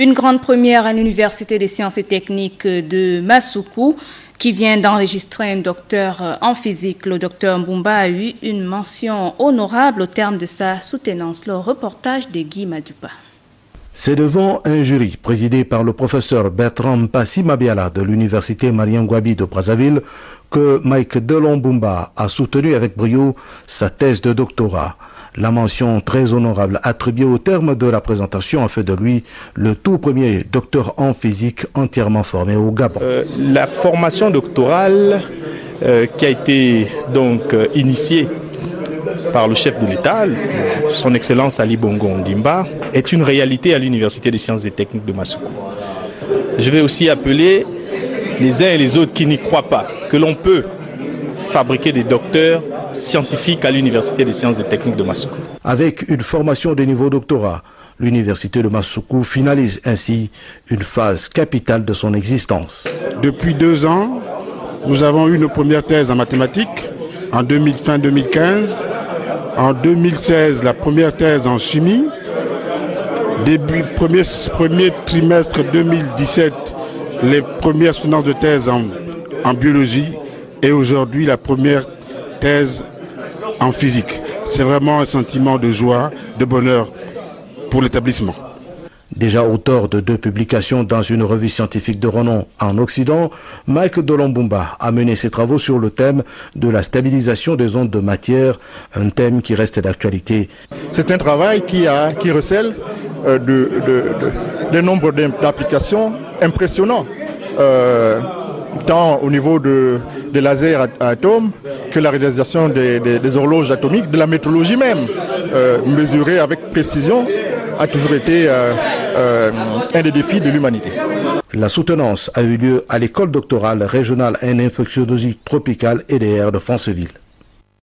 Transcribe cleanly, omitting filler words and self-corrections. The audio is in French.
Une grande première à l'Université des sciences et techniques de Massoukou qui vient d'enregistrer un docteur en physique. Le docteur Mbumba a eu une mention honorable au terme de sa soutenance. Le reportage de Guy Madupa. C'est devant un jury présidé par le professeur Bertrand Mpassi Mabiala de l'Université Marien Ngouabi de Brazzaville que Mike Delon Mbumba a soutenu avec brio sa thèse de doctorat. La mention très honorable attribuée au terme de la présentation a fait de lui le tout premier docteur en physique entièrement formé au Gabon. La formation doctorale qui a été donc initiée par le chef de l'État, son Excellence Ali Bongo Ondimba, est une réalité à l'Université des sciences et techniques de Massoukou. Je vais aussi appeler les uns et les autres qui n'y croient pas que l'on peut fabriquer des docteurs scientifiques à l'Université des sciences et techniques de Massoukou. Avec une formation de niveau doctorat, l'Université de Massoukou finalise ainsi une phase capitale de son existence. Depuis 2 ans, nous avons eu nos premières thèses en mathématiques, en fin 2015, en 2016 la première thèse en chimie, premier trimestre 2017 les premières soutenances de thèse en biologie et aujourd'hui la première thèse en physique. C'est vraiment un sentiment de joie, de bonheur pour l'établissement. Déjà auteur de 2 publications dans une revue scientifique de renom en Occident, Mike Delon Mbumba a mené ses travaux sur le thème de la stabilisation des ondes de matière, un thème qui reste d'actualité. C'est un travail qui recèle de nombre d'applications impressionnants, tant au niveau des lasers à atomes que la réalisation des horloges atomiques, de la métrologie même, mesurée avec précision, a toujours été un des défis de l'humanité. La soutenance a eu lieu à l'école doctorale régionale en infectiologie tropicale EDR de Franceville.